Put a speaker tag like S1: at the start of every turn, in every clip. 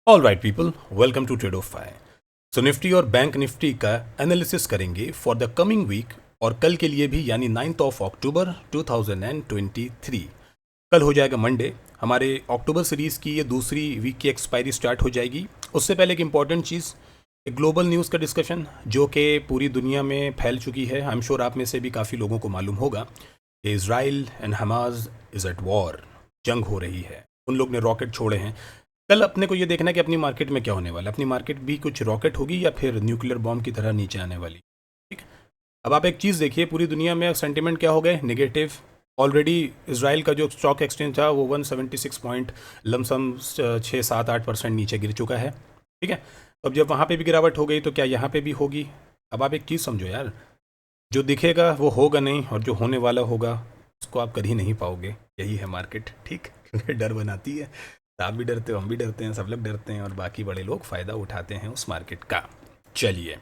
S1: All right people, welcome to Tradeofy. So Nifty और bank Nifty का analysis करेंगे for the coming week और कल के लिए भी, यानी 9 अक्टूबर 2023। कल हो जाएगा मंडे। हमारे अक्टूबर सीरीज़ की ये दूसरी वीक की एक्सपायरी स्टार्ट हो जाएगी। उससे पहले एक इंपॉर्टेंट चीज़, एक ग्लोबल न्यूज़ का डिस्कशन जो कि पूरी दुनिया में फैल चुकी है। आई एम श्योर आप में से भी काफ़ी लोगों को मालूम होगा कि Israel and Hamas is at war, जंग हो रही है। उन लोग ने रॉकेट छोड़े हैं। कल अपने को ये देखना है कि अपनी मार्केट में क्या होने वाला है। अपनी मार्केट भी कुछ रॉकेट होगी या फिर न्यूक्लियर बॉम्ब की तरह नीचे आने वाली। ठीक। अब आप एक चीज़ देखिए, पूरी दुनिया में सेंटिमेंट क्या हो गए, नेगेटिव। ऑलरेडी इसराइल का जो स्टॉक एक्सचेंज था वो 176 पॉइंट लमसम 6-7-8% नीचे गिर चुका है। ठीक है। अब जब वहाँ पे भी गिरावट हो गई तो क्या यहाँ पे भी होगी। अब आप एक चीज़ समझो यार, जो दिखेगा वो होगा नहीं और जो होने वाला होगा उसको आप कर ही नहीं पाओगे। यही है मार्केट। ठीक। क्योंकि डर बनाती है। तो आप भी डरते हो, हम भी डरते हैं, सब लोग डरते हैं और बाकी बड़े लोग फ़ायदा उठाते हैं उस मार्केट का। चलिए,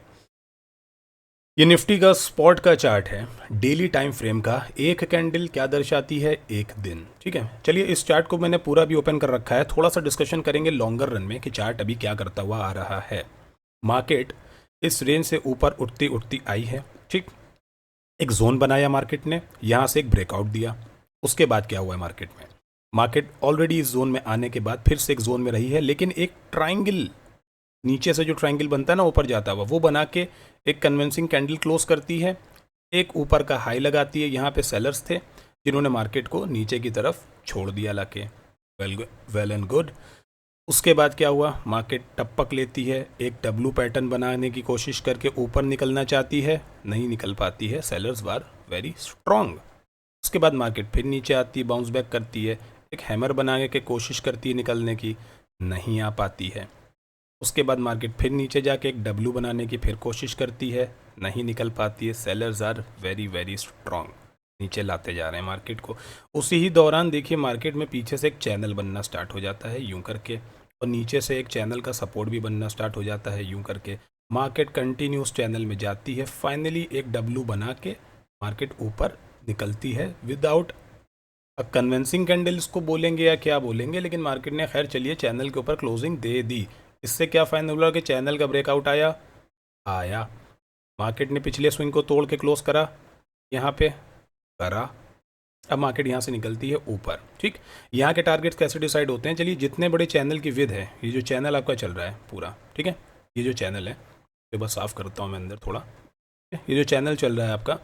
S1: ये निफ्टी का स्पॉट का चार्ट है, डेली टाइम फ्रेम का। एक कैंडल क्या दर्शाती है, एक दिन। ठीक है। चलिए, इस चार्ट को मैंने पूरा भी ओपन कर रखा है। थोड़ा सा डिस्कशन करेंगे लॉन्गर रन में कि चार्ट अभी क्या करता हुआ आ रहा है। मार्केट इस रेंज से ऊपर उठती उठती आई है। ठीक। एक जोन बनाया मार्केट ने, यहाँ से एक ब्रेकआउट दिया। उसके बाद क्या हुआ है मार्केट में, मार्केट ऑलरेडी इस जोन में आने के बाद फिर से एक जोन में रही है, लेकिन एक ट्राइंगल, नीचे से जो ट्राइंगल बनता है ना ऊपर जाता हुआ, वो बना के एक कन्विंसिंग कैंडल क्लोज करती है। एक ऊपर का हाई लगाती है। यहाँ पे सेलर्स थे जिन्होंने मार्केट को नीचे की तरफ छोड़ दिया लाके। Well and good. उसके बाद क्या हुआ, मार्केट टपक लेती है, एक डब्लू पैटर्न बनाने की कोशिश करके ऊपर निकलना चाहती है, नहीं निकल पाती है। Sellers were very strong. उसके बाद मार्केट फिर नीचे आती है, बाउंस बैक करती है, एक हैमर बनाने की कोशिश करती है निकलने की, नहीं आ पाती है। उसके बाद मार्केट फिर नीचे जाके एक डब्लू बनाने की फिर कोशिश करती है, नहीं निकल पाती है। Sellers are very very strong, नीचे लाते जा रहे हैं मार्केट को। उसी ही दौरान देखिए मार्केट में पीछे से एक चैनल बनना स्टार्ट हो जाता है यूं करके, और नीचे से एक चैनल का सपोर्ट भी बनना स्टार्ट हो जाता है यूं करके। मार्केट कंटिन्यूस चैनल में जाती है, फाइनली एक डब्लू बना के मार्केट ऊपर निकलती है विदाउट अ कन्विंसिंग कैंडल, इसको बोलेंगे या क्या बोलेंगे, लेकिन मार्केट ने खैर चलिए चैनल के ऊपर क्लोजिंग दे दी। इससे क्या फाइनल हुआ कि चैनल का ब्रेकआउट आया आया मार्केट ने पिछले स्विंग को तोड़ के क्लोज करा, यहाँ पे करा। अब मार्केट यहाँ से निकलती है ऊपर। ठीक। यहाँ के टारगेट्स कैसे डिसाइड होते हैं, चलिए, जितने बड़े चैनल की विद है, ये जो चैनल आपका चल रहा है पूरा, ठीक है, ये जो चैनल है, ये बस साफ करता हूँ मैं अंदर थोड़ा। ये जो चैनल चल रहा है आपका,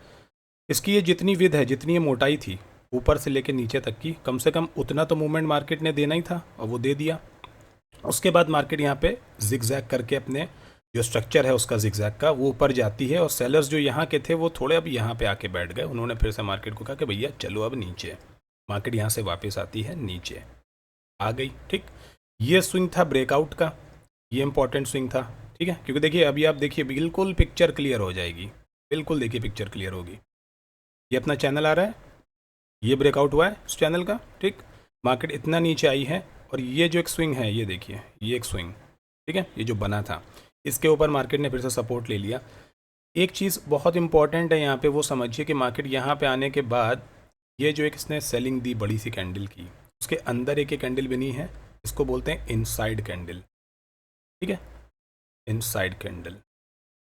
S1: इसकी ये जितनी विद है, जितनी ये मोटाई थी ऊपर से लेके नीचे तक की, कम से कम उतना तो मूवमेंट मार्केट ने देना ही था और वो दे दिया। उसके बाद मार्केट यहाँ पे जिगजैग करके अपने जो स्ट्रक्चर है उसका जिगजैग का, वो ऊपर जाती है, और सेलर्स जो यहाँ के थे वो थोड़े अब यहाँ पे आके बैठ गए। उन्होंने फिर से मार्केट को कहा कि भैया चलो अब नीचे। मार्केट यहाँ से वापस आती है, नीचे आ गई। ठीक। ये स्विंग था ब्रेकआउट का, ये इंपॉर्टेंट स्विंग था। ठीक है, क्योंकि देखिए अभी आप देखिए बिल्कुल पिक्चर क्लियर हो जाएगी, बिल्कुल देखिए पिक्चर क्लियर होगी। ये अपना चैनल आ रहा है, ये ब्रेकआउट हुआ है इस चैनल का। ठीक। मार्केट इतना नीचे आई है, और ये जो एक स्विंग है, ये देखिए, ये एक स्विंग, ठीक है, ये जो बना था, इसके ऊपर मार्केट ने फिर से सपोर्ट ले लिया। एक चीज़ बहुत इंपॉर्टेंट है यहाँ पे, वो समझिए कि मार्केट यहाँ पे आने के बाद ये जो एक इसने सेलिंग दी बड़ी सी कैंडल की, उसके अंदर एक कैंडल बनी है, इसको बोलते हैं इनसाइड कैंडल। ठीक है, इनसाइड कैंडल।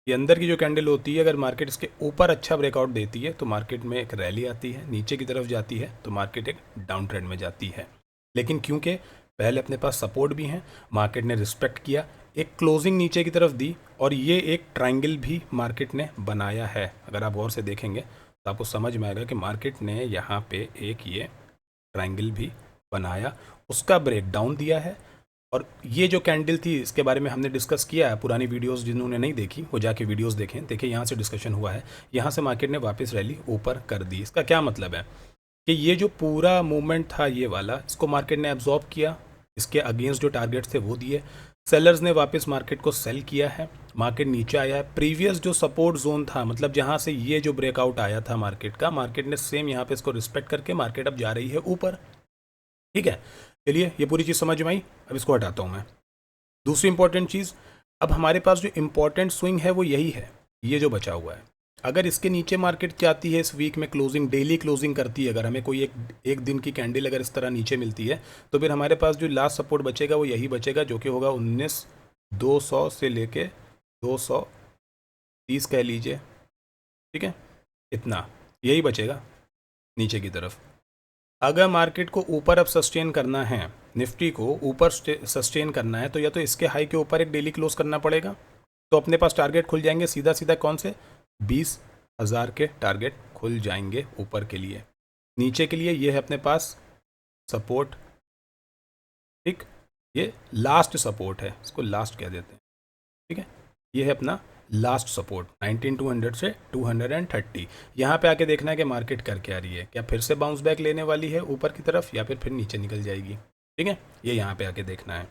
S1: ये अंदर की जो कैंडल होती है, अगर मार्केट इसके ऊपर अच्छा ब्रेकआउट देती है तो मार्केट में एक रैली आती है, नीचे की तरफ जाती है तो मार्केट एक डाउन ट्रेंड में जाती है। लेकिन क्योंकि पहले अपने पास सपोर्ट भी है, मार्केट ने रिस्पेक्ट किया, एक क्लोजिंग नीचे की तरफ दी, और ये एक ट्रायंगल भी मार्केट ने बनाया है। अगर आप गौर से देखेंगे तो आपको समझ में आएगा कि मार्केट ने यहाँ पे एक ये ट्रायंगल भी बनाया, उसका ब्रेक डाउन दिया है। और ये जो कैंडल थी, इसके बारे में हमने डिस्कस किया है, पुरानी वीडियोस जिन्होंने नहीं देखी वो जाके वीडियोस देखें। देखिए यहाँ से डिस्कशन हुआ है, यहाँ से मार्केट ने वापस रैली ऊपर कर दी। इसका क्या मतलब है कि ये जो पूरा मूवमेंट था ये वाला, इसको मार्केट ने एब्जॉर्ब किया, इसके अगेंस्ट जो टारगेट थे वो दिए, सेलर्स ने वापस मार्केट को सेल किया है, मार्केट नीचे आया है। प्रीवियस जो सपोर्ट जोन था, मतलब जहाँ से ये जो ब्रेकआउट आया था मार्केट का, मार्केट ने सेम यहाँ पे इसको रिस्पेक्ट करके मार्केट अब जा रही है ऊपर। ठीक है। चलिए, ये पूरी चीज़ समझ में आई, अब इसको हटाता हूँ मैं। दूसरी इंपॉर्टेंट चीज़, अब हमारे पास जो इंपॉर्टेंट स्विंग है वो यही है, ये जो बचा हुआ है। अगर इसके नीचे मार्केट जाती है इस वीक में, क्लोजिंग डेली क्लोजिंग करती है, अगर हमें कोई एक दिन की कैंडल अगर इस तरह नीचे मिलती है, तो फिर हमारे पास जो लास्ट सपोर्ट बचेगा वो यही बचेगा, जो कि होगा 19,200 से लेके 230 कह लीजिए, ठीक है, इतना यही बचेगा नीचे की तरफ। अगर मार्केट को ऊपर अब सस्टेन करना है, निफ्टी को ऊपर सस्टेन करना है, तो या तो इसके हाई के ऊपर एक डेली क्लोज करना पड़ेगा, तो अपने पास टारगेट खुल जाएंगे सीधा सीधा कौन से 20,000 के टारगेट खुल जाएंगे ऊपर के लिए। नीचे के लिए ये है अपने पास सपोर्ट, ठीक, ये लास्ट सपोर्ट है, इसको लास्ट कह देते हैं, ठीक है, ये है अपना लास्ट सपोर्ट 19,200 से 230। यहाँ पे आके देखना है कि मार्केट कर क्या रही है, क्या फिर से बाउंस बैक लेने वाली है ऊपर की तरफ या फिर नीचे निकल जाएगी, ठीक है, ये यहाँ पे आके देखना है।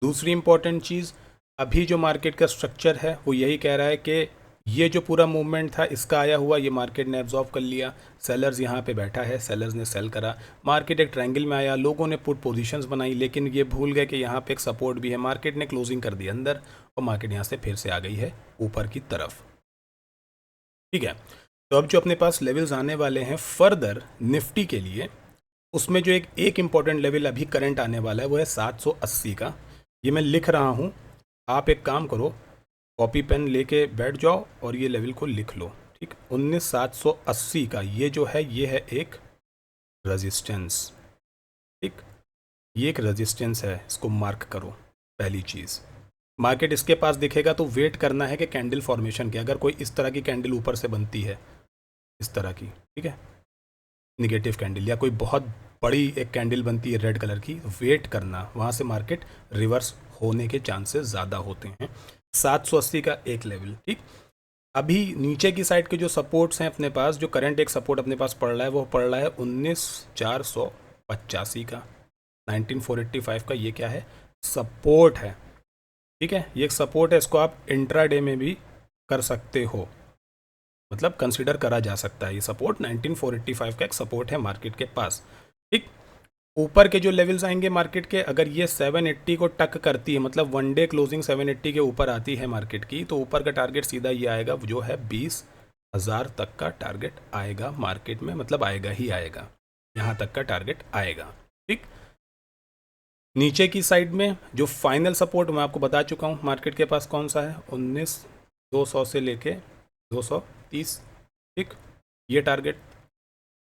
S1: दूसरी इंपॉर्टेंट चीज़, अभी जो मार्केट का स्ट्रक्चर है वो यही कह रहा है कि ये जो पूरा मूवमेंट था इसका आया हुआ ये मार्केट ने एब्जॉर्व कर लिया, सेलर्स यहाँ पे बैठा है, सेलर्स ने सेल करा, मार्केट एक ट्रायंगल में आया, लोगों ने पुट पोजीशंस बनाई, लेकिन ये भूल गए कि यहाँ पे एक सपोर्ट भी है, मार्केट ने क्लोजिंग कर दी अंदर और मार्केट यहाँ से फिर से आ गई है ऊपर की तरफ, ठीक है। तो अब जो अपने पास लेवल्स आने वाले हैं फर्दर निफ्टी के लिए, उसमें जो एक इम्पॉर्टेंट लेवल अभी करंट आने वाला है वो है 780 का। ये मैं लिख रहा हूँ, आप एक काम करो, कॉपी पेन लेके बैठ जाओ और ये लेवल को लिख लो, ठीक। 19,780 का ये जो है ये है एक रेजिस्टेंस, ठीक, ये एक रेजिस्टेंस है, इसको मार्क करो। पहली चीज़, मार्केट इसके पास दिखेगा तो वेट करना है कि कैंडल फॉर्मेशन के, अगर कोई इस तरह की कैंडल ऊपर से बनती है, इस तरह की, ठीक है, निगेटिव कैंडल, या कोई बहुत बड़ी एक कैंडल बनती है रेड कलर की, वेट करना, वहाँ से मार्केट रिवर्स होने के चांसेस ज़्यादा होते हैं। 780 का एक लेवल, ठीक। अभी नीचे की साइड के जो सपोर्ट्स हैं अपने पास, जो करंट एक सपोर्ट अपने पास पड़ रहा है वो पड़ रहा है 19,485 का, 19,485 का, ये क्या है, सपोर्ट है, ठीक है, ये एक सपोर्ट है, इसको आप इंट्राडे में भी कर सकते हो, मतलब कंसिडर करा जा सकता है, ये सपोर्ट 19,485 का एक सपोर्ट है मार्केट के पास, ठीक। ऊपर के जो लेवल्स आएंगे मार्केट के, अगर ये 780 को टक करती है, मतलब वन डे क्लोजिंग 780 के ऊपर आती है मार्केट की, तो ऊपर का टारगेट सीधा ये आएगा, जो है 20,000 तक का टारगेट आएगा मार्केट में, मतलब आएगा ही आएगा, यहाँ तक का टारगेट आएगा, ठीक। नीचे की साइड में जो फाइनल सपोर्ट मैं आपको बता चुका हूँ मार्केट के पास कौन सा है, 19,200 से लेके 230, ठीक, ये टारगेट,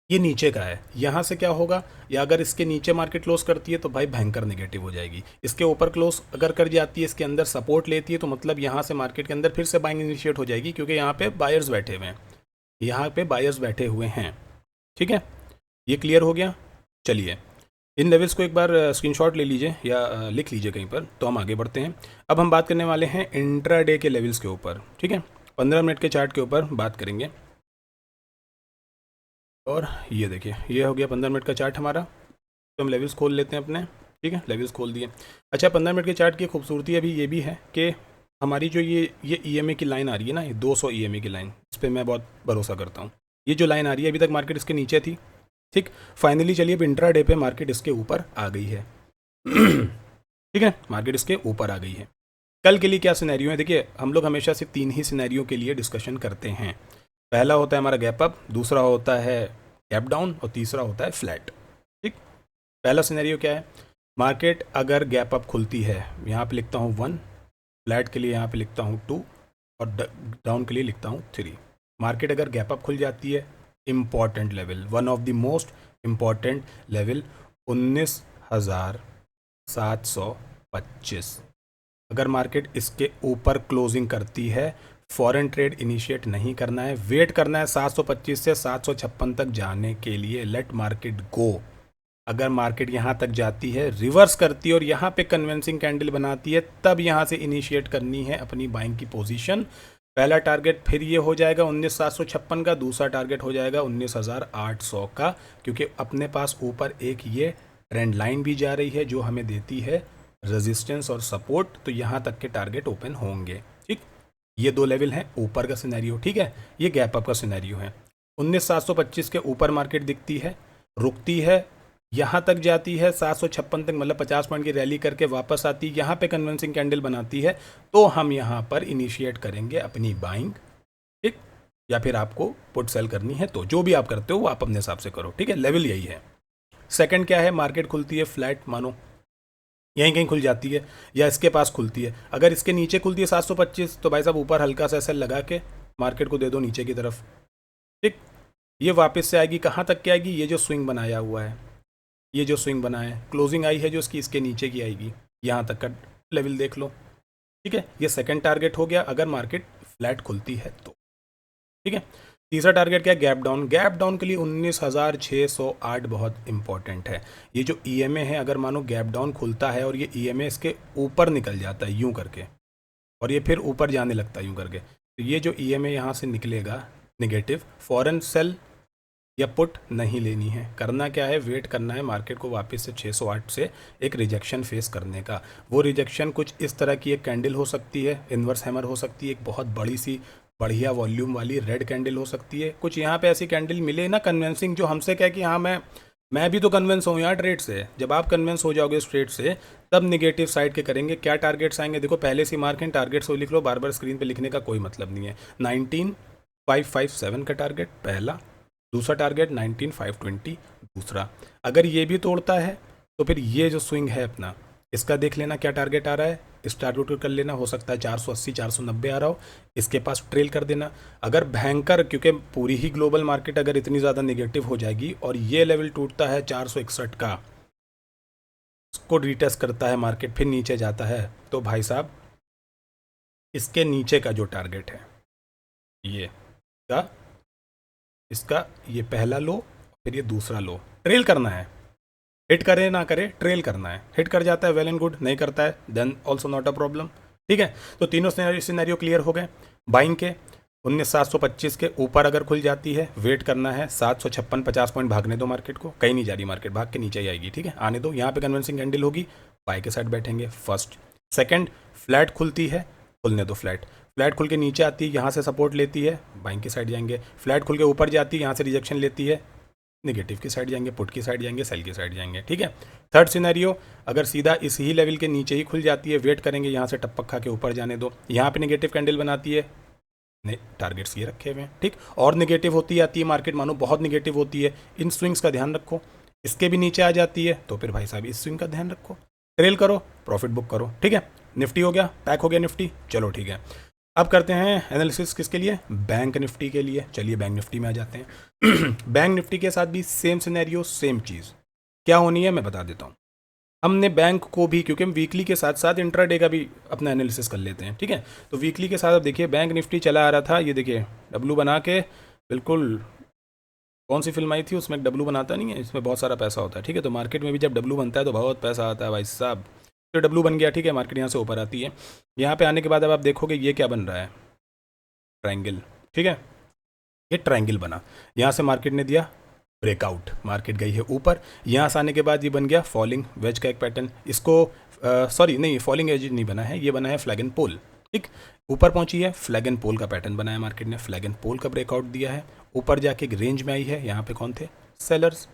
S1: ये नीचे का है, यहाँ से क्या होगा, या अगर इसके नीचे मार्केट क्लोज करती है तो भाई भयंकर नेगेटिव हो जाएगी, इसके ऊपर क्लोज अगर कर जाती है, इसके अंदर सपोर्ट लेती है, तो मतलब यहाँ से मार्केट के अंदर फिर से बाइंग इनिशिएट हो जाएगी, क्योंकि यहाँ पे बायर्स बैठे हुए हैं, यहाँ पे बायर्स बैठे हुए हैं, ठीक है, ये क्लियर हो गया। चलिए इन लेवल्स को एक बार स्क्रीनशॉट ले लीजिए या लिख लीजिए कहीं पर, तो हम आगे बढ़ते हैं। अब हम बात करने वाले हैं इंट्राडे के लेवल्स के ऊपर, ठीक है, 15 मिनट के चार्ट के ऊपर बात करेंगे। और ये देखिए ये हो गया 15 मिनट का चार्ट हमारा, तो हम लेवल्स खोल लेते हैं अपने, ठीक है, लेवल्स खोल दिए। अच्छा, 15 मिनट के चार्ट की खूबसूरती अभी ये भी है कि हमारी जो ये EMA की लाइन आ रही है ना, ये 200 EMA की लाइन, इस पर मैं बहुत भरोसा करता हूँ, ये जो लाइन आ रही है, अभी तक मार्केट इसके नीचे थी, ठीक, फाइनली चलिए अब इंट्रा डे पे मार्केट इसके ऊपर आ गई है ठीक है, मार्केट इसके ऊपर आ गई है। कल के लिए क्या सिनेरियो है, देखिए हम लोग हमेशा से 3 ही सिनेरियो के लिए डिस्कशन करते हैं, पहला होता है हमारा गैप अप, दूसरा होता है गैप डाउन और तीसरा होता है फ्लैट, ठीक। पहला सिनेरियो क्या है, मार्केट अगर गैप अप खुलती है, यहाँ पे लिखता हूँ 1, फ्लैट के लिए यहाँ पे लिखता हूँ 2 और डाउन के लिए लिखता हूँ 3। मार्केट अगर गैप अप खुल जाती है, important level, one of the most important level 19,725, अगर मार्केट इसके ऊपर क्लोजिंग करती है, फॉरेन ट्रेड इनिशिएट नहीं करना है, वेट करना है 725 से 756 तक जाने के लिए, लेट मार्केट गो। अगर मार्केट यहाँ तक जाती है, रिवर्स करती है और यहाँ पे कन्विंसिंग कैंडल बनाती है, तब यहाँ से इनिशिएट करनी है अपनी बाइंग की पोजीशन। पहला टारगेट फिर ये हो जाएगा 19,756 का, दूसरा टारगेट हो जाएगा 19,800 का, क्योंकि अपने पास ऊपर एक ये ट्रेंड लाइन भी जा रही है जो हमें देती है रेजिस्टेंस और सपोर्ट, तो यहाँ तक के टारगेट ओपन होंगे, ठीक। ये 2 लेवल हैं ऊपर का सिनेरियो, ठीक है, ये गैप अप का सिनेरियो है। 19,725 के ऊपर मार्केट दिखती है, रुकती है, यहाँ तक जाती है 756 तक, मतलब 50 पॉइंट की रैली करके वापस आती है, यहाँ पे कन्विंसिंग कैंडल बनाती है, तो हम यहाँ पर इनिशिएट करेंगे अपनी बाइंग, ठीक। या फिर आपको पुट सेल करनी है, तो जो भी आप करते हो वो आप अपने हिसाब से करो, ठीक है। लेवल यही है। सेकंड क्या है, मार्केट खुलती है फ्लैट, मानो यहीं कहीं खुल जाती है या इसके पास खुलती है, अगर इसके नीचे खुलती है 725, तो भाई साहब ऊपर हल्का सा सेल लगा के मार्केट को दे दो नीचे की तरफ, ठीक। ये वापस से आएगी, कहाँ तक की आएगी, ये जो स्विंग बनाया हुआ है, ये जो स्विंग बना है, क्लोजिंग आई है जो इसकी, इसके नीचे की आएगी, यहाँ तक का लेवल देख लो, ठीक है। ये सेकंड टारगेट हो गया अगर मार्केट फ्लैट खुलती है तो, ठीक है। तीसरा टारगेट क्या है, गैप डाउन। गैप डाउन के लिए 19,608 बहुत इंपॉर्टेंट है। ये जो ईएमए है, अगर मानो गैप डाउन खुलता है और ये ईएमए इसके ऊपर निकल जाता है यूं करके, और ये फिर ऊपर जाने लगता है यूं करके, तो ये जो ईएमए यहाँ से निकलेगा नेगेटिव, फॉरेन सेल या पुट नहीं लेनी है। करना क्या है, वेट करना है मार्केट को वापस से 608 से एक रिजेक्शन फेस करने का। वो रिजेक्शन कुछ इस तरह की एक कैंडल हो सकती है, इन्वर्स हैमर हो सकती है, एक बहुत बड़ी सी बढ़िया वॉल्यूम वाली रेड कैंडल हो सकती है। कुछ यहाँ पे ऐसी कैंडल मिले ना कन्विंसिंग, जो हमसे कहे कि हाँ मैं भी तो कन्विंस हूँ यार ट्रेड से। जब आप कन्विंस हो जाओगे इस ट्रेड से, तब निगेटिव साइड के करेंगे। क्या टारगेट्स आएंगे, देखो पहले से मार्क इन टारगेट्स को लिख लो, बार बार स्क्रीन पे लिखने का कोई मतलब नहीं है। 19,557 का टारगेट पहला, दूसरा टारगेट 19,520 दूसरा। अगर ये भी तोड़ता है तो फिर ये जो स्विंग है अपना, इसका देख लेना क्या टारगेट आ रहा है, इस टारगेट को कर लेना। हो सकता है 480 490 आ रहा हो, इसके पास ट्रेल कर देना। अगर भयंकर, क्योंकि पूरी ही ग्लोबल मार्केट अगर इतनी ज़्यादा नेगेटिव हो जाएगी और ये लेवल टूटता है 461 का, उसको रिटेस्ट करता है मार्केट, फिर नीचे जाता है, तो भाई साहब इसके नीचे का जो टारगेट है, ये का इसका ये पहला लो, फिर ये दूसरा लो, ट्रेल करना है। हिट करे ना करे, ट्रेल करना है। हिट कर जाता है वेल एंड गुड, नहीं करता है then also not a problem, ठीक है। तो तीनों सिनेरियो क्लियर हो गए। बाइंग के 19,725 के ऊपर अगर खुल जाती है, वेट करना है 756, 50 पॉइंट भागने दो मार्केट को, कहीं नहीं जा रही मार्केट, भाग के नीचे ही आएगी, ठीक है, आने दो। यहाँ पे कन्विंसिंग कैंडल होगी, बाई के साइड बैठेंगे फर्स्ट। सेकंड, फ्लैट खुलती है, खुलने दो फ्लैट। फ्लैट खुल के नीचे आती है, यहाँ से सपोर्ट लेती है, बाइंग की साइड जाएंगे। फ्लैट खुल के ऊपर जाती है, यहाँ से रिजेक्शन लेती है, नेगेटिव की साइड जाएंगे, पुट की साइड जाएंगे, सेल की साइड जाएंगे, ठीक है। थर्ड सिनेरियो, अगर सीधा इस ही लेवल के नीचे ही खुल जाती है, वेट करेंगे, यहाँ से टपक खा के ऊपर जाने दो। यहाँ पे नेगेटिव कैंडल बनाती है, नहीं टारगेट्स ये रखे हुए हैं, ठीक। और नेगेटिव होती आती है मार्केट, मानो बहुत नेगेटिव होती है, इन स्विंग्स का ध्यान रखो। इसके भी नीचे आ जाती है तो फिर भाई साहब इस स्विंग का ध्यान रखो, ट्रेल करो, प्रॉफिट बुक करो, ठीक है। निफ्टी हो गया, पैक हो गया निफ्टी, चलो ठीक है। अब करते हैं एनालिसिस किसके लिए, बैंक निफ्टी के लिए। चलिए बैंक निफ्टी में आ जाते हैं। बैंक निफ्टी के साथ भी सेम सिनेरियो, सेम चीज़ क्या होनी है मैं बता देता हूँ। हमने बैंक को भी, क्योंकि हम वीकली के साथ साथ इंट्राडे का भी अपना एनालिसिस कर लेते हैं, ठीक है। तो वीकली के साथ अब देखिए बैंक निफ्टी चला आ रहा था, ये देखिए डब्लू बना के, बिल्कुल कौन सी फिल्म आई थी उसमें डब्लू बनाता नहीं है, इसमें बहुत सारा पैसा होता है, ठीक है। तो मार्केट में भी जब डब्लू बनता है तो बहुत पैसा आता है भाई साहब। तो डब्लू बन गया, ठीक है, मार्केट यहाँ से ऊपर आती है। यहाँ पे आने के बाद अब आप देखोगे ये क्या बन रहा है, ट्रायंगल, ठीक है। ये ट्रायंगल बना, यहाँ से मार्केट ने दिया ब्रेकआउट, मार्केट गई है ऊपर। यहाँ से आने के बाद ये बन गया फॉलिंग वेज का एक पैटर्न। इसको सॉरी नहीं, फॉलिंग एज नहीं बना है, ये बना है फ्लैग एंड पोल, ठीक। ऊपर पहुंची है, फ्लैग एंड पोल का पैटर्न बनाया मार्केट ने, फ्लैग एंड पोल का ब्रेकआउट दिया है, ऊपर जाके एक रेंज में आई है। यहाँ पे कौन थे, सेलर्स।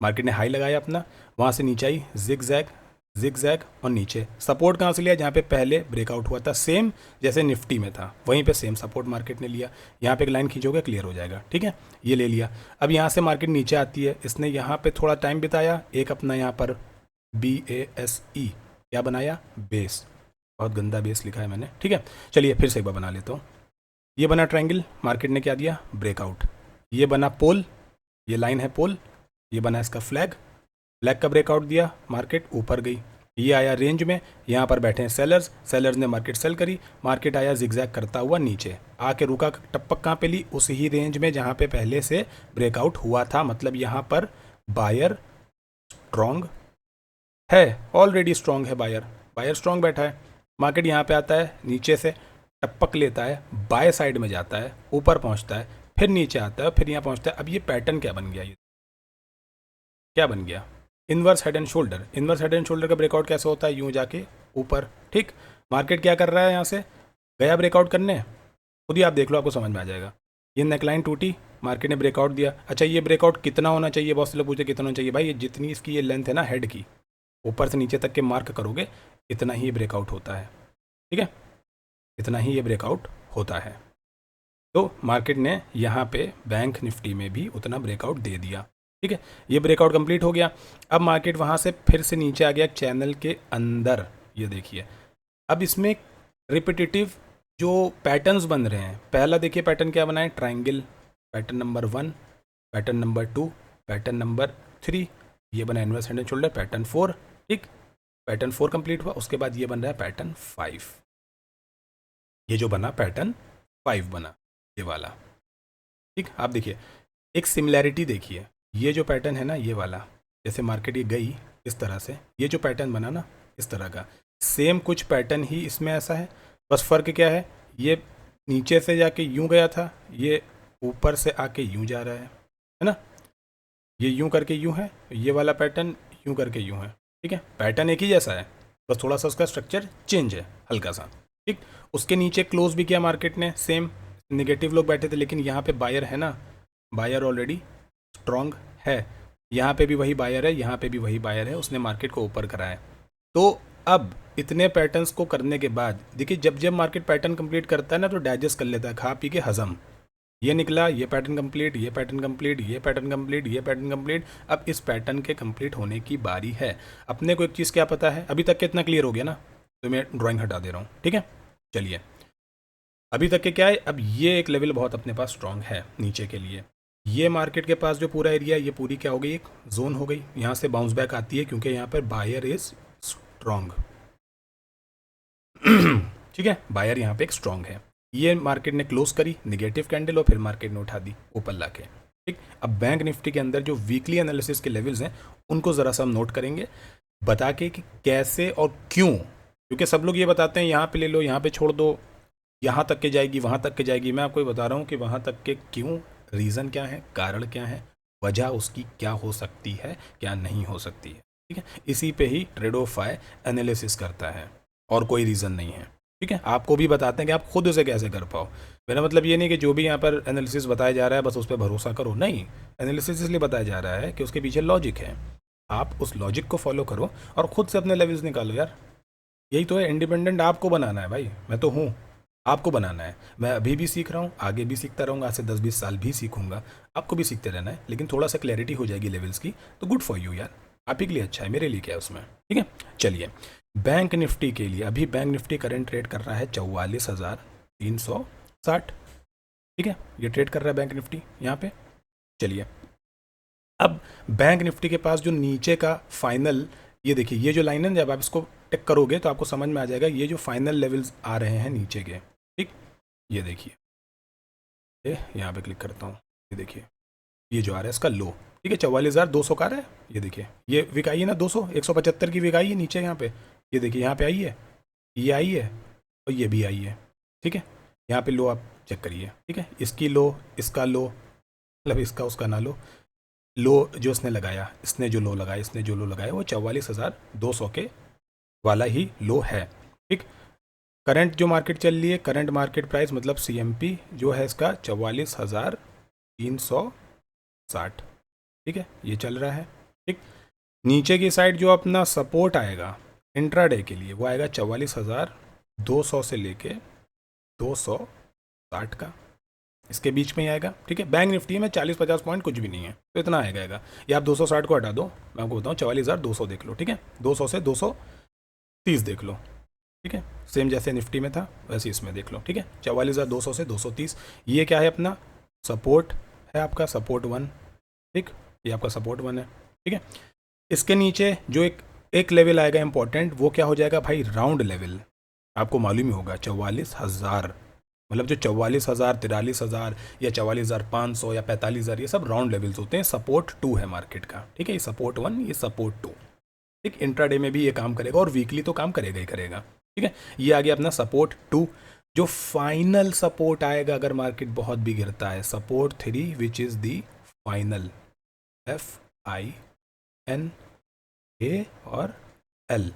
S1: मार्केट ने हाई लगाया अपना, वहाँ से नीचे आई, जिग जैग जिग जैग, और नीचे सपोर्ट कहाँ से लिया, जहाँ पे पहले ब्रेकआउट हुआ था, सेम जैसे निफ्टी में था वहीं पे सेम सपोर्ट मार्केट ने लिया। यहाँ पे एक लाइन खींचोगे क्लियर हो जाएगा, ठीक है, ये ले लिया। अब यहाँ से मार्केट नीचे आती है, इसने यहाँ पे थोड़ा टाइम बिताया, एक अपना यहाँ पर BASE क्या बनाया, बेस, बहुत गंदा बेस लिखा है मैंने, ठीक है। चलिए फिर से एक बार बना लेता हूँ। ये बना ट्रायंगल, मार्केट ने क्या दिया, ब्रेकआउट। ये बना पोल, ये लाइन है पोल, ये बना इसका फ्लैग, फ्लैग का ब्रेकआउट दिया, मार्केट ऊपर गई। ये आया रेंज में, यहाँ पर बैठे हैं सेलर्स, सेलर्स ने मार्केट सेल करी, मार्केट आया जिगजैग करता हुआ नीचे आके रुका, टपक कहाँ पे ली, उसी ही रेंज में जहाँ पे पहले से ब्रेकआउट हुआ था। मतलब यहाँ पर बायर स्ट्रॉन्ग है, ऑलरेडी स्ट्रॉन्ग है बायर, बायर स्ट्रॉन्ग बैठा है। मार्केट यहाँ पे आता है, नीचे से टपक लेता है, बाय साइड में जाता है, ऊपर पहुँचता है, फिर नीचे आता है, फिर यहाँ पहुँचता है। अब ये पैटर्न क्या बन गया, ये क्या बन गया, inverse head and shoulder. Inverse head and shoulder का ब्रेकआउट कैसे होता है, यूं जाके ऊपर, ठीक। मार्केट क्या कर रहा है, यहाँ से गया ब्रेकआउट करने, खुद ही आप देख लो, आपको समझ में आ जाएगा। ये नेकलाइन टूटी, मार्केट ने ब्रेकआउट दिया। अच्छा ये ब्रेकआउट कितना होना चाहिए, बहुत से लोग पूछते कितना होना चाहिए, भाई ये जितनी इसकी ये लेंथ है ना हेड की, ऊपर से नीचे तक के मार्क करोगे, इतना ही ये ब्रेकआउट होता है, ठीक है, इतना ही ये ब्रेकआउट होता है। तो मार्केट ने यहाँ पे बैंक निफ्टी में भी उतना ब्रेकआउट दे दिया। ठीक है, ये ब्रेकआउट कंप्लीट हो गया। अब मार्केट वहाँ से फिर से नीचे आ गया चैनल के अंदर, ये देखिए। अब इसमें रिपीटेटिव जो पैटर्न्स बन रहे हैं, पहला देखिए पैटर्न क्या बना है, triangle, pattern number 1, pattern number 2, pattern number 3, ये बना inverse head and shoulder, pattern 4। ठीक, पैटर्न 4 कंप्लीट हुआ, उसके बाद ये बन रहा है पैटर्न 5। ये जो बना पैटर्न 5 बना, ये वाला। ठीक, आप देखिए एक सिमिलैरिटी देखिए, ये जो पैटर्न है ना ये वाला, जैसे मार्केट ये गई इस तरह से, ये जो पैटर्न बना ना इस तरह का, सेम कुछ पैटर्न ही इसमें ऐसा है। बस फ़र्क क्या है, ये नीचे से जाके यूं गया था, ये ऊपर से आके यूं जा रहा है ना। ये यूं करके यूं है, ये वाला पैटर्न यूं करके यूं है। ठीक है, पैटर्न एक ही जैसा है, बस थोड़ा सा उसका स्ट्रक्चर चेंज है हल्का सा। ठीक, उसके नीचे क्लोज भी किया मार्केट ने, सेम नेगेटिव लोग बैठे थे, लेकिन यहाँ पे बायर है ना, बायर ऑलरेडी स्ट्रॉन्ग है, यहाँ पे भी वही बायर है, यहाँ पे भी वही बायर है, उसने मार्केट को ऊपर करा है। तो अब इतने पैटर्न्स को करने के बाद देखिए, जब जब मार्केट पैटर्न कंप्लीट करता है ना तो डाइजेस्ट कर लेता है, खा पी के हजम। ये निकला, ये पैटर्न कंप्लीट, ये पैटर्न कंप्लीट, ये पैटर्न कंप्लीट, ये पैटर्न कंप्लीट। अब इस पैटर्न के कंप्लीट होने की बारी है। अपने को एक चीज़ क्या पता है, अभी तक कितना क्लियर हो गया ना, तो मैं ड्राइंग हटा दे रहा हूँ। ठीक है, चलिए अभी तक के क्या है, अब ये एक लेवल बहुत अपने पास स्ट्रांग है नीचे के लिए। ये मार्केट के पास जो पूरा एरिया है, ये पूरी क्या हो गई, एक जोन हो गई। यहाँ से बाउंस बैक आती है क्योंकि यहाँ पर बायर इज स्ट्रांग। ठीक है, बायर यहाँ पे एक स्ट्रांग है। ये मार्केट ने क्लोज करी नेगेटिव कैंडल और फिर मार्केट ने उठा दी ऊपर लाके। ठीक, अब बैंक निफ्टी के अंदर जो वीकली एनालिसिस के लेवल्स हैं उनको ज़रा सा हम नोट करेंगे, बता के कि कैसे और क्यों। क्योंकि सब लोग ये बताते हैं यहाँ पे ले लो, यहाँ पे छोड़ दो, यहाँ तक के जाएगी, वहाँ तक के जाएगी। मैं आपको ये बता रहा हूँ कि वहाँ तक के क्यों, रीज़न क्या है, कारण क्या है, वजह उसकी क्या हो सकती है, क्या नहीं हो सकती है। ठीक है, इसी पे ही ट्रेडोफाई एनालिसिस करता है और कोई रीज़न नहीं है। ठीक है, आपको भी बताते हैं कि आप खुद उसे कैसे कर पाओ। मेरा मतलब ये नहीं कि जो भी यहाँ पर एनालिसिस बताया जा रहा है बस उस पर भरोसा करो, नहीं। एनालिसिस इसलिए बताया जा रहा है कि उसके पीछे लॉजिक है, आप उस लॉजिक को फॉलो करो और खुद से अपने लेवल्स निकालो यार। यही तो है, इंडिपेंडेंट आपको बनाना है भाई, मैं तो हूँ, आपको बनाना है। मैं अभी भी सीख रहा हूँ, आगे भी सीखता रहूँगा, आज से 10-20 साल भी सीखूंगा, आपको भी सीखते रहना है। लेकिन थोड़ा सा क्लैरिटी हो जाएगी लेवल्स की तो गुड फॉर यू यार, आप ही के लिए अच्छा है, मेरे लिए क्या है उसमें। ठीक है, चलिए बैंक निफ्टी के लिए अभी बैंक निफ्टी करंट ट्रेड कर रहा है 44,360। ठीक है, ये ट्रेड कर रहा है बैंक निफ्टी यहाँ पे। चलिए अब बैंक निफ्टी के पास जो नीचे का फाइनल, ये देखिए ये जो लाइन है, जब आप इसको टिक करोगे तो आपको समझ में आ जाएगा ये जो फाइनल लेवल्स आ रहे हैं नीचे के। ठीक, ये देखिए, यहाँ पे क्लिक करता हूँ, ये देखिए ये जो आ रहा है इसका लो। ठीक है, 44,200 का आ रहा है, ये देखिए ये विकाई है ना 200, 175 की विकाई है नीचे यहाँ पे। ये देखिए यहाँ पे आई है, ये आई है और ये भी आई है। ठीक है, यहाँ पे लो आप चेक करिए। ठीक है, इसकी लो, इसका लो, मतलब इसका उसका ना लो जो इसने लगाया, इसने जो लो लगाया, इसने जो लो लगाया वो 44,200 के वाला ही लो है। ठीक, करंट जो मार्केट चल रही है, करंट मार्केट प्राइस मतलब CMP जो है इसका 44,360। ठीक है, ये चल रहा है। ठीक, नीचे की साइड जो अपना सपोर्ट आएगा इंट्राडे के लिए वो आएगा 44,200 से लेके 260 का, इसके बीच में ही आएगा। ठीक है, बैंक निफ्टी में 40-50 पॉइंट कुछ भी नहीं है, तो इतना आएगा। या आप 260 को हटा दो, मैं आपको बताऊँ 44,200 देख लो। ठीक है, 200 से 230 देख लो। ठीक है, सेम जैसे निफ्टी में था वैसे इसमें देख लो। ठीक है, 44,200 से 230, ये क्या है अपना सपोर्ट है, आपका सपोर्ट 1। ठीक, ये आपका सपोर्ट 1 है। ठीक है, इसके नीचे जो एक लेवल आएगा इंपॉर्टेंट, वो क्या हो जाएगा भाई, राउंड लेवल। आपको मालूम ही होगा 44,000, मतलब जो 44,000, 43,000 या 44,500 या 45,000, ये सब राउंड लेवल्स होते हैं। सपोर्ट 2 है मार्केट का। ठीक है, ये सपोर्ट 1, ये सपोर्ट 2। ठीक, इंट्राडे में भी ये काम करेगा और वीकली तो काम करेगा ही करेगा। ठीक है, ये आ गया अपना सपोर्ट 2। जो फाइनल सपोर्ट आएगा अगर मार्केट बहुत भी गिरता है, support 3 which is the final, FINA और L,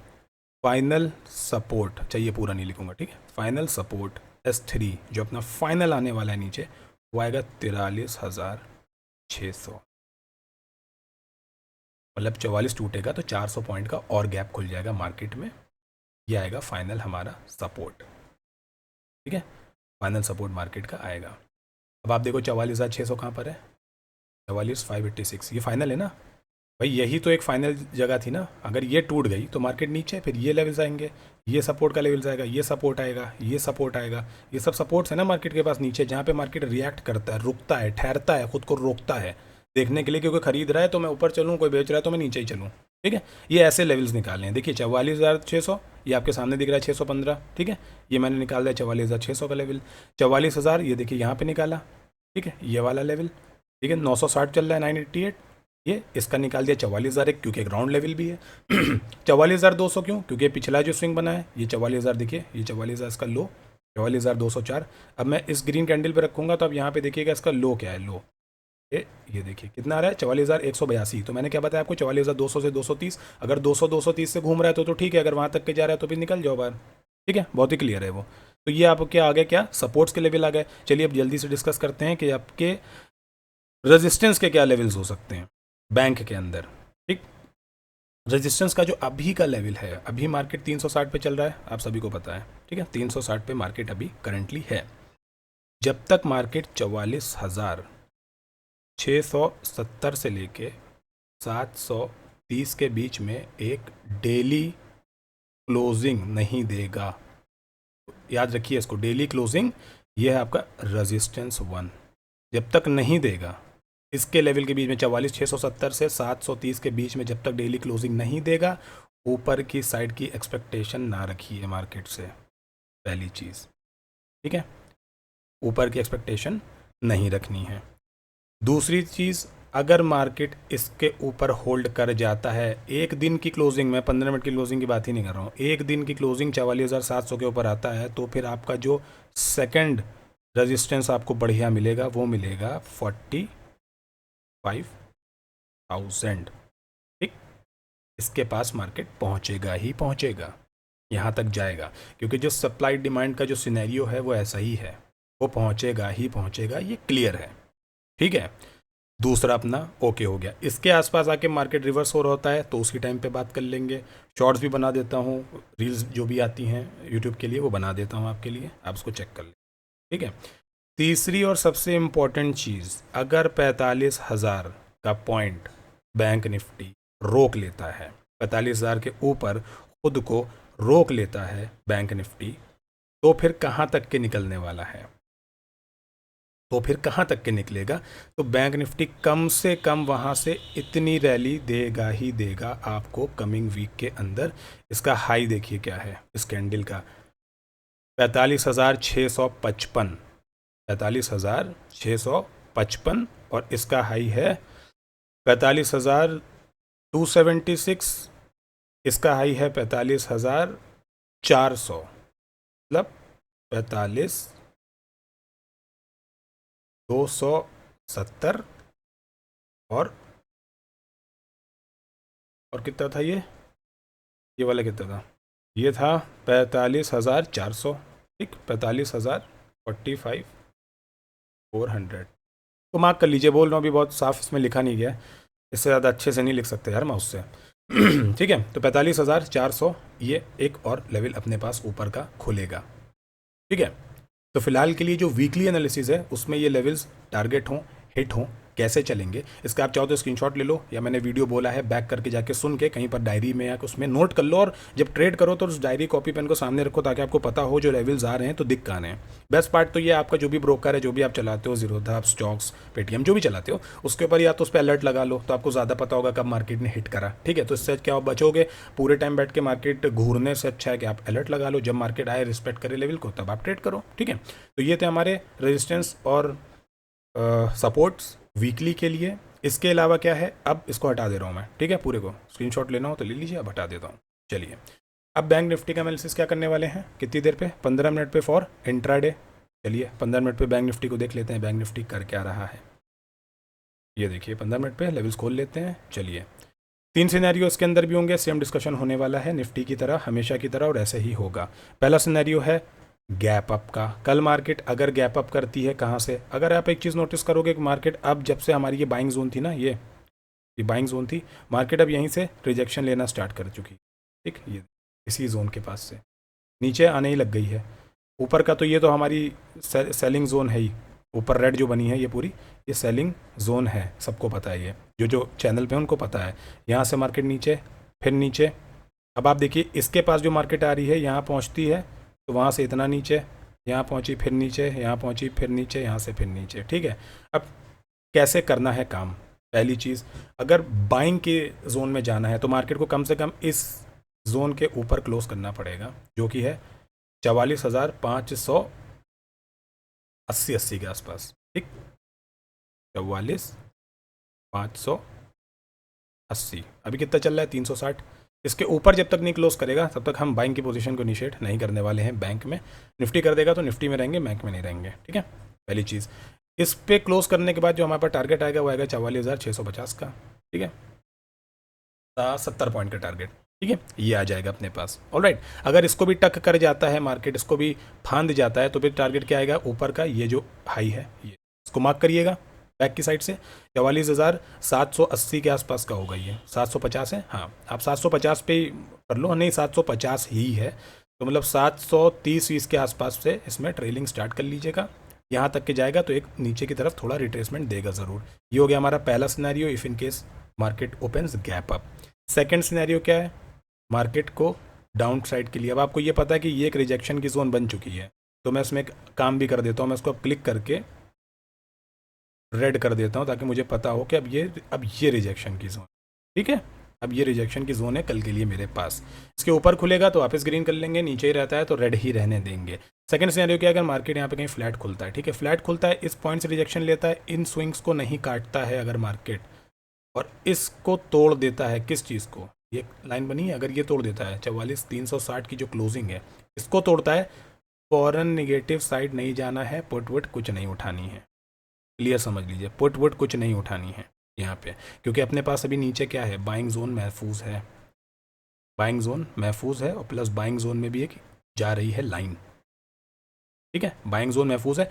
S1: फाइनल सपोर्ट। चाहिए पूरा नहीं लिखूंगा। ठीक है, फाइनल सपोर्ट S3 जो अपना फाइनल आने वाला है नीचे, वो आएगा 43,600। मतलब 44 टूटेगा तो 400 पॉइंट का और गैप खुल जाएगा मार्केट में। ये आएगा फाइनल हमारा सपोर्ट। ठीक है, फाइनल सपोर्ट मार्केट का आएगा। अब आप देखो 44,600 कहाँ पर है, 44,586, ये फाइनल है ना भाई, यही तो एक फाइनल जगह थी ना। अगर ये टूट गई तो मार्केट नीचे, फिर ये लेवल्स आएंगे, ये सपोर्ट का लेवल्स आएगा, ये सपोर्ट आएगा, ये सपोर्ट आएगा, ये सब सपोर्ट्स है ना मार्केट के पास नीचे, जहाँ पे मार्केट रिएक्ट करता है, रुकता है, ठहरता है, खुद को रोकता है देखने के लिए, क्योंकि खरीद रहा है तो मैं ऊपर चलूँ, कोई बेच रहा है तो मैं नीचे ही चलूँ। ठीक है, ये ऐसे लेवल्स निकालने हैं। देखिए 44,600, ये आपके सामने दिख रहा है 615। ठीक है, ये मैंने निकाल दिया 44,600 का लेवल। 44,000 ये देखिए यहाँ पे निकाला। ठीक है, ये वाला लेवल। ठीक है, 960 चल रहा है, 988, ये इसका निकाल दिया 44,000 एक, क्योंकि एक राउंड लेवल भी है। 44,200 क्यों, क्योंकि पिछला जो स्विंग बना है ये 44,000, देखिए ये 44,000 इसका लो, 44,204। अब मैं इस ग्रीन कैंडल पे रखूंगा तो अब यहाँ पे देखिएगा इसका लो क्या है, लो ये देखिए कितना आ रहा है 44,182। तो मैंने क्या बताया आपको, 44,200 से 230, अगर 230 से घूम रहा है तो ठीक है, अगर वहाँ तक के जा रहा है तो फिर निकल जाओ बाहर। ठीक है, बहुत ही क्लियर है वो। तो ये आपके आ गए क्या, सपोर्ट्स के लेवल आ गए। चलिए अब जल्दी से डिस्कस करते हैं कि आपके रेजिस्टेंस के क्या लेवल्स हो सकते हैं बैंक के अंदर। ठीक, रेजिस्टेंस का जो अभी का लेवल है, अभी मार्केट 360 पे चल रहा है, आप सभी को पता है। ठीक है, 360 पे मार्केट अभी करंटली है। जब तक मार्केट 44,670 से लेके 730 के बीच में एक डेली क्लोजिंग नहीं देगा, याद रखिए इसको, डेली क्लोजिंग, ये है आपका रेजिस्टेंस 1। जब तक नहीं देगा, इसके लेवल के बीच में 44,670 से 730 के बीच में जब तक डेली क्लोजिंग नहीं देगा, ऊपर की साइड की एक्सपेक्टेशन ना रखिए मार्केट से, पहली चीज़। ठीक है, ऊपर की एक्सपेक्टेशन नहीं रखनी है। दूसरी चीज़, अगर मार्केट इसके ऊपर होल्ड कर जाता है, एक दिन की क्लोजिंग, मैं 15 मिनट की क्लोजिंग की बात ही नहीं कर रहा हूँ, एक दिन की क्लोजिंग 44,700 के ऊपर आता है, तो फिर आपका जो सेकंड रेजिस्टेंस आपको बढ़िया मिलेगा वो मिलेगा 45,000। ठीक, इसके पास मार्केट पहुंचेगा ही पहुंचेगा, यहाँ तक जाएगा, क्योंकि जो सप्लाई डिमांड का जो सिनेरियो है वो ऐसा ही है, वो पहुंचेगा ही पहुंचेगा, ये क्लियर है। ठीक है, दूसरा अपना ओके हो गया। इसके आसपास आके मार्केट रिवर्स हो रहा होता है तो उसकी टाइम पे बात कर लेंगे। शॉर्ट्स भी बना देता हूँ, रील्स जो भी आती हैं यूट्यूब के लिए वो बना देता हूँ आपके लिए, आप उसको चेक कर लें। ठीक है, तीसरी और सबसे इम्पॉर्टेंट चीज़, अगर 45,000 का पॉइंट बैंक निफ्टी रोक लेता है, 45,000 के ऊपर खुद को रोक लेता है बैंक निफ्टी, तो फिर कहाँ तक के निकलने वाला है, तो फिर कहाँ तक के निकलेगा, तो बैंक निफ्टी कम से कम वहाँ से इतनी रैली देगा ही देगा आपको कमिंग वीक के अंदर। इसका हाई देखिए क्या है इस कैंडल का, 45,655, 45,655, और इसका हाई है 45,276, इसका हाई है 45,400, मतलब 45,270, और कितना था ये वाला कितना था, ये था 45,400। ठीक, 45,045,400 तो मार्क कर लीजिए, बोल रहा हूँ अभी बहुत साफ इसमें लिखा नहीं गया है, इससे ज़्यादा अच्छे से नहीं लिख सकते यार माउस से। ठीक है, तो 45,400 ये एक और लेवल अपने पास ऊपर का खुलेगा। ठीक है, तो फिलहाल के लिए जो वीकली एनालिसिस है उसमें ये लेवल्स टारगेट हों, हिट हों, कैसे चलेंगे, इसका आप चाहो तो स्क्रीनशॉट ले लो, या मैंने वीडियो बोला है बैक करके जाके सुन के कहीं पर डायरी में या उसमें नोट कर लो, और जब ट्रेड करो तो उस डायरी कॉपी पेन को सामने रखो ताकि आपको पता हो जो लेवल्स आ रहे हैं तो दिख कहाँ रहे हैं। बेस्ट पार्ट तो ये आपका जो भी ब्रोकर है, जो भी आप चलाते हो, जीरोधा, स्टॉक्स, पेटीएम, जो भी चलाते हो, उसके ऊपर या तो उस पर अलर्ट लगा लो तो आपको ज़्यादा पता होगा कब मार्केट ने हिट करा। ठीक है, तो इससे क्या आप बचोगे, पूरे टाइम बैठ के मार्केट घूरने से अच्छा है कि आप अलर्ट लगा लो, जब मार्केट आए रिस्पेक्ट करे लेवल को तब आप ट्रेड करो। ठीक है, तो ये थे हमारे रेजिस्टेंस और सपोर्ट्स वीकली के लिए। इसके अलावा क्या है, अब इसको हटा दे रहा हूँ मैं। ठीक है, पूरे को स्क्रीनशॉट लेना हो तो ले लीजिए, अब हटा देता हूँ। चलिए अब बैंक निफ्टी का एनालिसिस क्या करने वाले हैं, कितनी देर पे, 15 मिनट पे फॉर इंट्राडे। चलिए 15 मिनट पे बैंक निफ्टी को देख लेते हैं, बैंक निफ्टी कर क्या रहा है। ये देखिए 15 मिनट पे लेवल्स खोल लेते हैं। चलिए 3 सिनेरियो इसके अंदर भी होंगे, सेम डिस्कशन होने वाला है निफ्टी की तरह, हमेशा की तरह, और ऐसे ही होगा। पहला सिनेरियो है गैप अप का। कल मार्केट अगर गैप अप करती है कहाँ से, अगर आप एक चीज़ नोटिस करोगे कि मार्केट अब जब से हमारी ये बाइंग जोन थी ना, ये बाइंग जोन थी, मार्केट अब यहीं से रिजेक्शन लेना स्टार्ट कर चुकी। ठीक, ये इसी जोन के पास से नीचे आने ही लग गई है। ऊपर का तो ये तो हमारी सेलिंग जोन है ही, ऊपर रेड जो बनी है ये पूरी, ये सेलिंग जोन है, सबको पता है, ये जो चैनल पे उनको पता है। यहाँ से मार्केट नीचे, फिर नीचे। अब आप देखिए इसके पास जो मार्केट आ रही है यहाँ पहुँचती है तो वहाँ से इतना नीचे, यहाँ पहुँची फिर नीचे, यहाँ पहुँची फिर नीचे, यहाँ से फिर नीचे, ठीक है। अब कैसे करना है काम? पहली चीज़, अगर बाइंग के जोन में जाना है तो मार्केट को कम से कम इस जोन के ऊपर क्लोज करना पड़ेगा, जो कि है 44,580 के आसपास, ठीक, 44,580। अभी कितना चल रहा है? 360। इसके ऊपर जब तक नहीं क्लोज करेगा तब तक हम बाइंग की पोजीशन को इनिशिएट नहीं करने वाले हैं बैंक में। निफ्टी कर देगा तो निफ्टी में रहेंगे, बैंक में नहीं रहेंगे, ठीक है, पहली चीज़। इस पे क्लोज करने के बाद जो हमारे पास टारगेट आएगा वो आएगा 44,650 का, ठीक है, 70 पॉइंट का टारगेट, ठीक है, ये आ जाएगा अपने पास। ऑलराइट, अगर इसको भी टक कर जाता है मार्केट, इसको भी फांद जाता है, तो फिर टारगेट क्या आएगा? ऊपर का ये जो हाई है, ये इसको मार्क करिएगा बैक की साइड से, 44,780 के आसपास का होगा ये। 750 है, हाँ, आप 750 पे कर लो, नहीं 750 ही है, तो मतलब 730-20 के आसपास से इसमें ट्रेलिंग स्टार्ट कर लीजिएगा। यहाँ तक के जाएगा तो एक नीचे की तरफ थोड़ा रिट्रेसमेंट देगा ज़रूर। ये हो गया हमारा पहला scenario, if in case market opens gap up. Second scenario क्या है? मार्केट को डाउन साइड के लिए, अब आपको ये पता है कि ये एक रिजेक्शन की जोन बन चुकी है, तो मैं इसमें एक काम भी कर देता हूँ, मैं इसको क्लिक करके रेड कर देता हूँ ताकि मुझे पता हो कि अब ये रिजेक्शन की जोन, ठीक है, अब ये रिजेक्शन की जोन है कल के लिए मेरे पास। इसके ऊपर खुलेगा तो वापस ग्रीन कर लेंगे, नीचे ही रहता है तो रेड ही रहने देंगे। सेकंड सिनेरियो क्या है? अगर मार्केट यहाँ पे कहीं फ्लैट खुलता है, ठीक है, फ्लैट खुलता है, इस पॉइंट से रिजेक्शन लेता है, इन स्विंग्स को नहीं काटता है अगर मार्केट, और इसको तोड़ देता है, किस चीज़ को? ये लाइन बनी है, अगर ये तोड़ देता है 44,360 की जो क्लोजिंग है, इसको तोड़ता है, फॉरन निगेटिव साइड नहीं जाना है, पुट वुट कुछ नहीं उठानी है, क्लियर समझ लीजिए, पुट वुट कुछ नहीं उठानी है यहाँ पे, क्योंकि अपने पास अभी नीचे क्या है? बाइंग जोन महफूज है, बाइंग जोन महफूज है, और प्लस बाइंग जोन में भी एक जा रही है लाइन, ठीक है, बाइंग जोन महफूज है।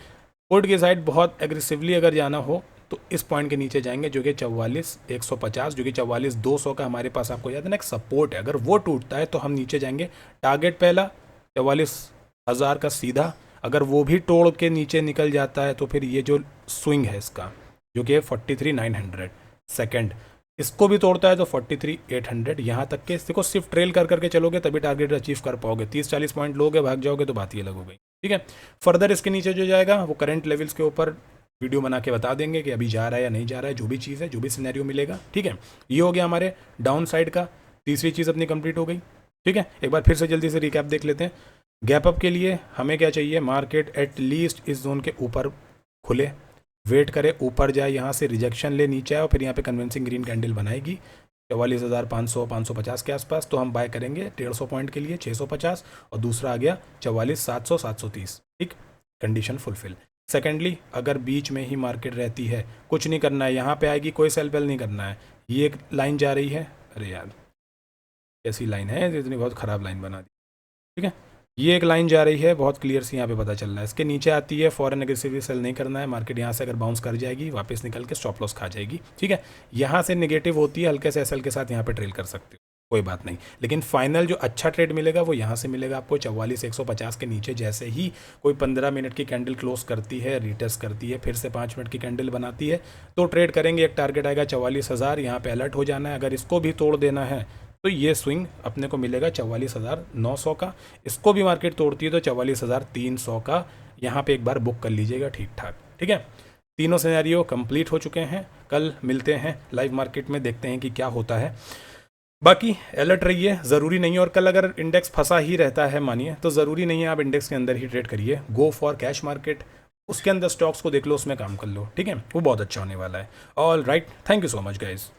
S1: पुट की साइड बहुत एग्रेसिवली अगर जाना हो तो इस पॉइंट के नीचे जाएंगे, जो कि 44,150, जो कि 44,200 का हमारे पास, आपको याद है ना, एक सपोर्ट है, अगर वो टूटता है तो हम नीचे जाएंगे। टारगेट पहला 44,000 का सीधा, अगर वो भी तोड़ के नीचे निकल जाता है तो फिर ये जो स्विंग है इसका, जो कि है 43,900, सेकेंड, इसको भी तोड़ता है तो 43,800, यहाँ तक के इसको सिर्फ ट्रेल कर करके चलोगे तभी टारगेट अचीव कर पाओगे। 30-40 पॉइंट लोगे, भाग जाओगे तो बात ही अलग हो गई, ठीक है। फर्दर इसके नीचे जो जाएगा वो करंट लेवल्स के ऊपर वीडियो बना के बता देंगे कि अभी जा रहा है या नहीं जा रहा है, जो भी चीज़ है, जो भी सिनेरियो मिलेगा, ठीक है। ये हो गया हमारे डाउन साइड का, तीसरी चीज़ अपनी कंप्लीट हो गई, ठीक है। एक बार फिर से जल्दी से रिकैप देख लेते हैं। गैप अप के लिए हमें क्या चाहिए? मार्केट एटलीस्ट इस जोन के ऊपर खुले, वेट करे, ऊपर जाए, यहाँ से रिजेक्शन ले, नीचे आए, और फिर यहाँ पे कन्विंसिंग ग्रीन कैंडल बनाएगी 44,500-550 के आसपास, तो हम बाय करेंगे 150 पॉइंट के लिए 650, और दूसरा आ गया 44,700-730, ठीक, कंडीशन फुलफिल। सेकेंडली, अगर बीच में ही मार्केट रहती है, कुछ नहीं करना है, यहाँ पे आएगी, कोई सेल पेल नहीं करना है, ये एक लाइन जा रही है, अरे यार कैसी लाइन है, इतनी बहुत ख़राब लाइन बना दी, ठीक है, ये एक लाइन जा रही है, बहुत क्लियर सी यहाँ पे पता चल रहा है, इसके नीचे आती है, फॉरेन एग्रेसिवली सेल नहीं करना है, मार्केट यहाँ से अगर बाउंस कर जाएगी वापस निकल के स्टॉप लॉस खा जाएगी, ठीक है। यहाँ से नेगेटिव होती है, हल्के से एसएल के साथ यहाँ पे ट्रेल कर सकते हो, कोई बात नहीं, लेकिन फाइनल जो अच्छा ट्रेड मिलेगा वो यहाँ से मिलेगा आपको 44,150 के नीचे। जैसे ही कोई 15 मिनट की कैंडल क्लोज करती है, रिटेस्ट करती है, फिर से 5 मिनट की कैंडल बनाती है, तो ट्रेड करेंगे। एक टारगेट आएगा 44,000, यहाँ पे अलर्ट हो जाना है, अगर इसको भी तोड़ देना है तो ये स्विंग अपने को मिलेगा 44,900 का। इसको भी मार्केट तोड़ती है तो 44,300 का यहाँ पे एक बार बुक कर लीजिएगा, ठीक ठाक, ठीक है। तीनों सिनेरियो कंप्लीट हो चुके हैं, कल मिलते हैं लाइव मार्केट में, देखते हैं कि क्या होता है। बाकी अलर्ट रहिए, ज़रूरी नहीं है, और कल अगर इंडेक्स फंसा ही रहता है मानिए, तो ज़रूरी नहीं है आप इंडेक्स के अंदर ही ट्रेड करिए, गो फॉर कैश मार्केट, उसके अंदर स्टॉक्स को देख लो, उसमें काम कर लो, ठीक है, वो बहुत अच्छा होने वाला है। All right, thank you so much guys.